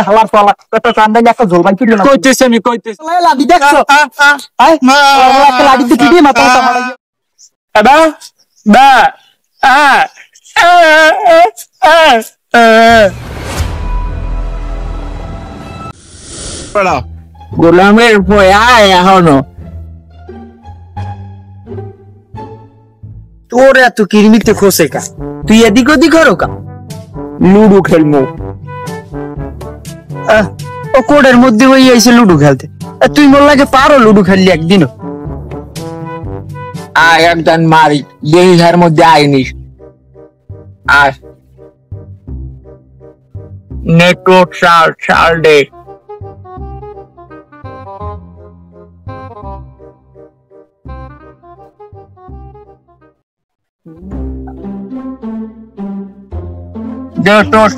হালার পালা কত চান্দানি একটা ঝোলবান কিলো না কইতেছি আমি কইতেছি লাডি দেখছো আয় একটা লাডি তো কিডি মাথা হালাই বা বা পড়া গোলামের পয়া এখনো তোর এত কিরমিতে খোসে কা তুই এদিক ওদিক করো কা লুডো খেলবো ও কোডের মধ্যে হয়ে আইছে লুডো খেলতে তুই মোর লাগে পারো লুডো খেললি একদিনও একজন মারি দেহির মধ্যে আইনিস আর নেটওয়ার্ক চাল দে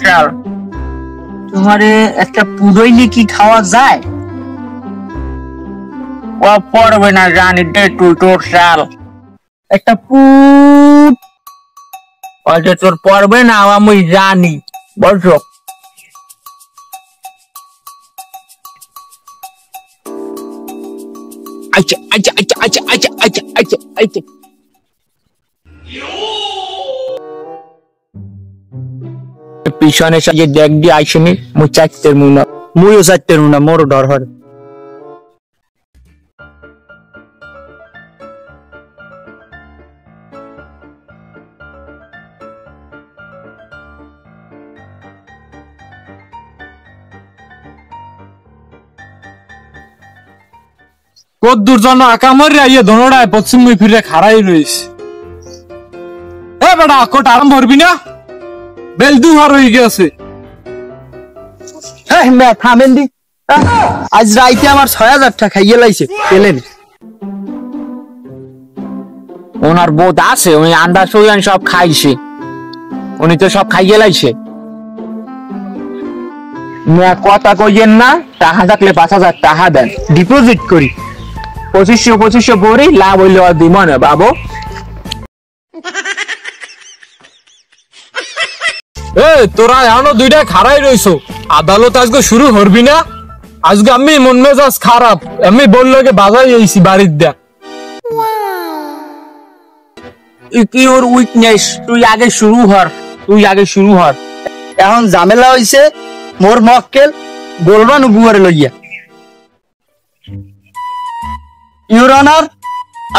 চাল তোমারে একটা পুরোই কি খাওয়া যায় ও পড়বে না জানি দে তুই তোর চাল একটা পুট ওইটা তোর পড়বে না আমি জানি বলছো আচ্ছা আচ্ছা আচ্ছা আচ্ছা আচ্ছা আচ্ছা আচ্ছা আচ্ছা পিছনে সাজে দেখ দি আইসনি মুই চাইতে মুনা মুইও চাইতে না মোর ডর হয় কদ্দুর জন্য আকামরি আইয়ে দনোড়ায় পশ্চিম মুই ফিরে খাড়াই রইছে এ বেটা কোট আরম্ভ করবি না বেল দুহার হয়ে গেছে হ্যাঁ মে থামেন দি আজ রাইতে আমার ৬০০০ টাকা খাইয়ে লাইছে পেলেন ওনার বোধ আছে উনি আন্দাজ হইয়ান সব খাইছে উনি তো সব খাইয়ে লাইছে কথা কইয়েন না টাকা থাকলে ৫০০০ টাকা দেন ডিপোজিট করি ২৫০০ ভরি লাভ হইলে আর দিব না বাবু এ তোরা এখনো দুইটা খাড়াই রইছো আদালত আজকে শুরু করবি না আজকে আমি মন মেজাজ খারাপ আমি বললো বাজাই আইছি বাড়ির দা ইউর উইকনেস তুই আগে শুরু হর এখন ঝামেলা হইছে মোর মক্কেল গোলবানু বুয়ারে লইয়া ইউর অনার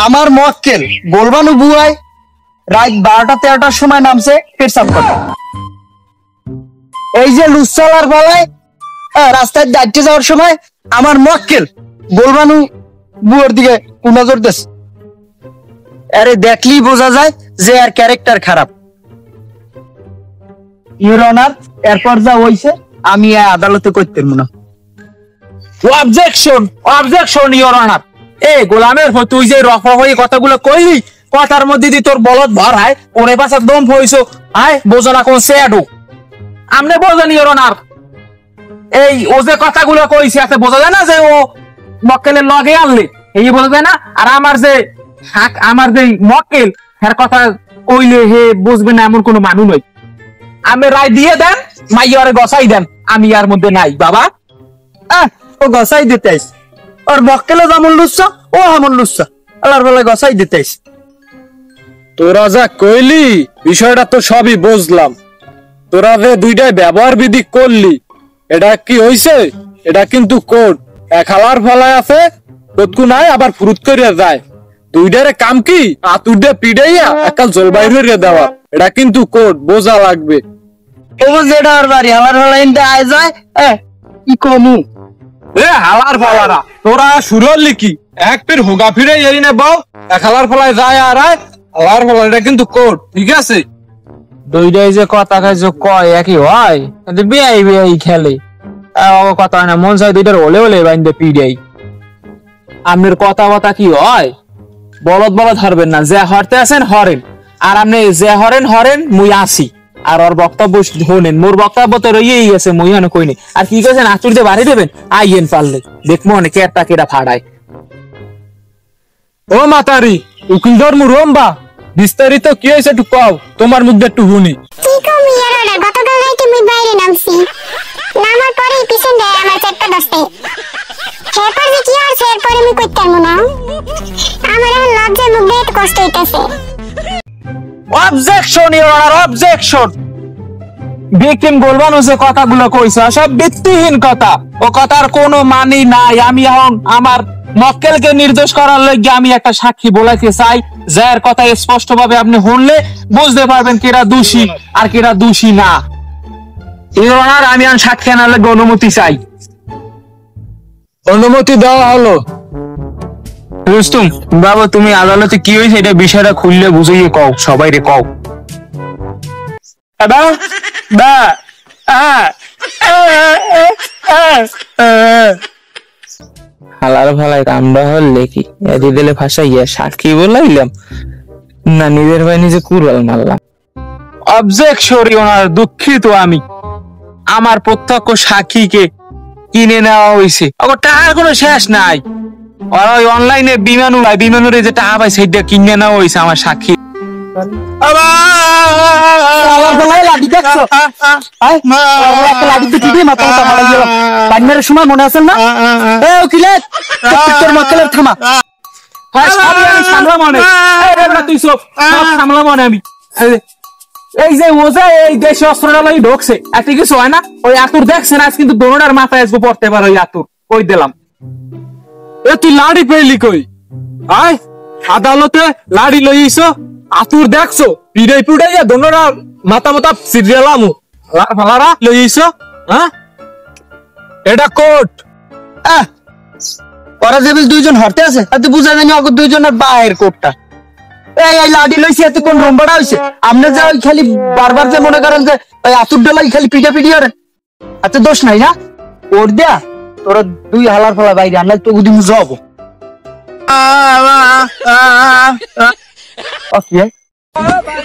আমার মক্কেল গোলবানু বুয়ায় রাত ১২টা ১৩টার সময় নামছে পেটসাপ করতে এই যে লুসালার বেলায় রাস্তায় যাইতে যাওয়ার সময় আমার মক্কেল গোলবানু বুয়ার দিকে নজর দেশ আরে দেখলেই বোঝা যায় যে আর ক্যারেক্টার খারাপ ইউর অনার এরপর যা হইছে আমি আদালতে করতে না অবজেকশন ইওর অনার এ গোলামের তুই যে রফা হয়ে কথাগুলো কইলি কথার মধ্যে দি তোর বলদ ভর হয় ওরে পাশে দম হইছো আয় বোঝো না কোন সেডু আমনে বোঝেন ইওর অনার এই ও যে কথাগুলো কইছে আছে বোঝা যায় না যে ও মক্কেলের লগে আনলে এই বোঝা যায় না আর আমার যে মক্কেল এর কথা কইলে হে বুঝবে না এমন কোনো মানুষ নয় আমি রায় দিয়ে দেন মাইয়ারে গসাই দেন আমি আর মধ্যে নাই বাবা ও গসাই দিতে আইস ওর মক্কেলে যেমন লুচ্ছা ও এমন লুচ্ছা আল্লাহর বেলায় গসাই দিতে আইস তোরা যা কইলি বিষয়টা তো সবই বুঝলাম তোরা যে দুইটাই ব্যবহার বিধি করলি এটা কি হইছে এটা কিন্তু কোড এক হালার ফলায় আছে কতকু নাই আবার ফুরুত করিয়া যায় দুইটারে কাম কি আতুর দিয়ে পিড়াইয়া একাল জলবায়ু হইয়া দেওয়া এটা কিন্তু কোড বোঝা লাগবে ও যেটা আর বাড়ি হালার বেলায় ইনতে আয় যায় কি কমু এ হালার ফলারা তোরা শুরলি কি এক পের হোগা ফিরে এরি না বাও এক হালার ফলায় যায় আর আয় হালার ফলা এটা কিন্তু কোড ঠিক আছে দুইটাই যে কথা কাজে কয় একই হয় বিয়াই খেলে কথা হয় না মন চাই দুইটার হলে বাইন্দে পিড়াই আপনার কথা কি হয় বলদ হারবেন না যে হরতে আছেন হরেন আর আপনি যে হরেন মুই আসি আর ওর বক্তব্য শোনেন মোর বক্তব্য তো রয়েই গেছে মুই হানো কইনি আর কি কইছেন আচুর দিয়ে বাড়ি দেবেন আইয়েন পারলে দেখবো অনেকে একটা কেটা ফাড়ায় ও মাতারি উকিল ধর্ম রম্বা বিস্তারিত কি হয়েছে একটু কও তোমার মুখ দিয়ে একটু শুনি কি কম ইয়ার গতকাল রাতে আমি বাইরে নামছি নামার পরে চারটা দশটাই এরপর যে কি আছে এরপর আমি কইতে পারবো না আমার এখন লজ্জায় মুখ দিয়ে একটু কষ্ট হইতেছে objection your honour objection victim Golbanu যে কথাগুলো কইছে সব ভিত্তিহীন কথা ও কথার কোনো মানি নাই আমি এখন আমার মক্কেলকে নির্দোষ করার লাগি আমি একটা সাক্ষী বলাইতে চাই যার কথা স্পষ্টভাবে আপনি শুনলে বুঝতে পারবেন কেরা দোষী আর কেরা দোষী না ইওর অনার আমি এখন সাক্ষী আনার লাগি অনুমতি চাই অনুমতি দেওয়া হলো। রুস্তুম বাবা তুমি আদালতে কি হয়েছে এটা বিষয়টা খুললে বুঝিয়ে কও সবাই রে কও বা বা হালার ভালাই কামড়া হলে কি এদি দিলে ভাষাইয়া সাক্ষী বলাইলাম না নিজের ভাই নিজে কুড়াল মারলাম অবজেকশন ওনার দুঃখিত আমি আমার প্রত্যক্ষ সাক্ষীকে কিনে নেওয়া হয়েছে ওর টাকার কোনো শেষ নাই আর ওই অনলাইনে বিমানুর যে টাকা পাই সেইটা কিনে নেওয়া হয়েছে আমার সাক্ষী সময় মনে আছে না তোর মক্কেলের থামা আমি এই যে ওজা এই দেশে অস্ত্রটাই ঢোকছে এত কিছু হয় না ওই আতুর দেখছেন আজ কিন্তু দোনোটার মাথায় আসবো পড়তে পারো ওই আতুর কই দিলাম এ তুই লাড়ি পেলি কই আয় আদালতে লাড়ি লইছ আতুর দেখছো পিড়াই পুড়াইয়া দোনোরা মাথা মাথা সিরিয়ালামু ফালারা লইছ হ্যাঁ এটা কোর্ট ওরা যে দুইজন হরতে আছে আর তুই বুঝা জানি অগর দুইজনের বাহের কোটটা এই লাঠি লইছি এত কোন রম্বাটা হইছে আপনি যে ওই খালি বারবার যে মনে করেন যে ওই আতুর ডলাই খালি পিটা পিটি করেন এত দোষ নাই না ওর দেয়া তোরা দুই হালার ফলা বাইরে আনলে তো উদিম যাবো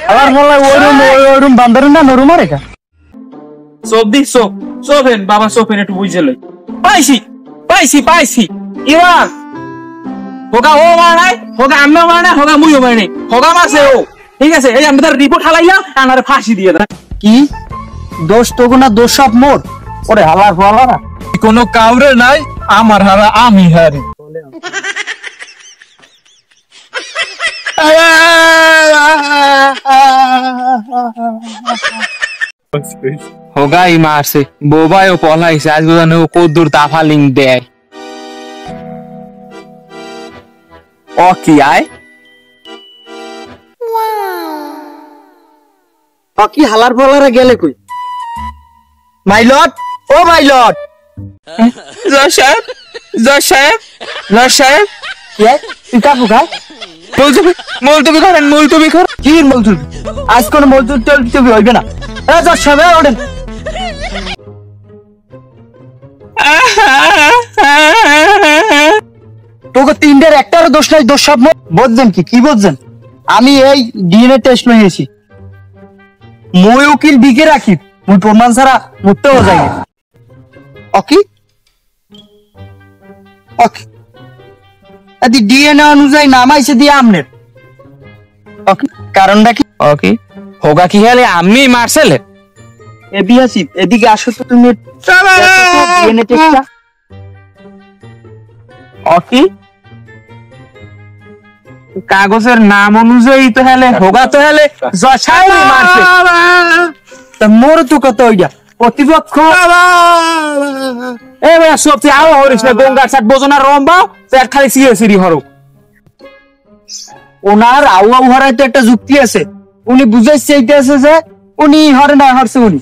হালার ফলা ওইরুম বান্দারেন না নরুম আর এটা সব দিক সোফেন বাবা সোফেন একটু বুঝে লই পাইছি ইরান হোগা ও মার নাই হোগা আমি মার নাই হোগা মুইও মার নাই হোগা মারছে ও ঠিক আছে এই আমাদের রিপোর্ট হালাইলাম আনারে ফাঁসি দিয়ে দাও কি দোষ তো না দোষ সব মোর ওরে হালার ফলারা কোনো কাউরে নাই আমার হারা আমি হারি হোগাই মারছে বোবাই ও পলাইছে আজ বোঝানো ও কদ্দুর তাফালিং দেয় ও কি আয় কি হালার ফলারা গেলে কই মাইলট ও মাইলট জয় সাহেব কি তুই কাপু খায় মুলতবি করেন কি মুলতুবি আজ কোন মুলতুবি হইবে না জজ সাহেব ওঠেন তোকে তিনটার একটারও দোষ নাই দোষ সব বুঝছেন কি বুঝছেন আমি এই ডিএনএ টেস্ট লইয়েছি মই উকিল বিকে রাখি মুই প্রমাণ ছাড়া মুক্তও যাই ওকে ওকে আদি ডিএনএ অনুযায়ী নামাইছে দিয়ে আমনের ওকে কারণটা কি ওকে হোগা কি হলে আমি মারছেলে এবিএসি এদিকে আসো তো তুমি ডিএনএ টেস্টটা ওকে কাগজের নাম অনুযায়ী তো হলে হোগা তো হলে জশাই মারছে তা মোর তো কত ওইটা প্রতিপক্ষ এ ভাই সবচেয়ে আও হরিস না গঙ্গার সাত বোঝনা রম্বা পেট খালি সিরি হরো ওনার আউ হরাই তো একটা যুক্তি আছে উনি বুঝাইছে এইটাছে যে উনি হরে না হরছে উনি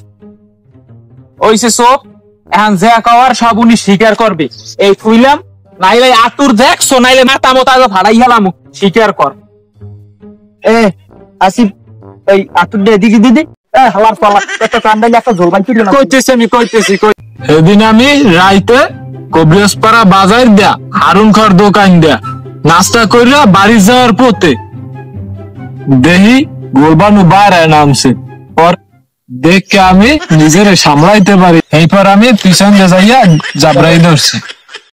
ওইসে সব এখন যা কওয়ার সব উনি স্বীকার করবে এই থুইলাম নাইলে আতুর দেখছো নাইলে মাথা মতো ভাড়াই গেলাম স্বীকার কর এ আসিফ এই আতুর দে এদিকে দিদি এ হালার পালা একটা কান্দাইলে একটা ঝোল বাঁধি দিল না কইতেছি সেদিন আমি রাইতে কবরিয়াসপাড়া বাজার দেয়া হারুন খার দোকান দেয়া নাস্তা কইরা বাড়ি যাওয়ার পথে দেহি গোলবানু বাইরে নামছে পর দেখে আমি নিজেরে সামলাইতে পারি এইপর আমি পিছন দিয়ে যাইয়া জাবরাই ধরছি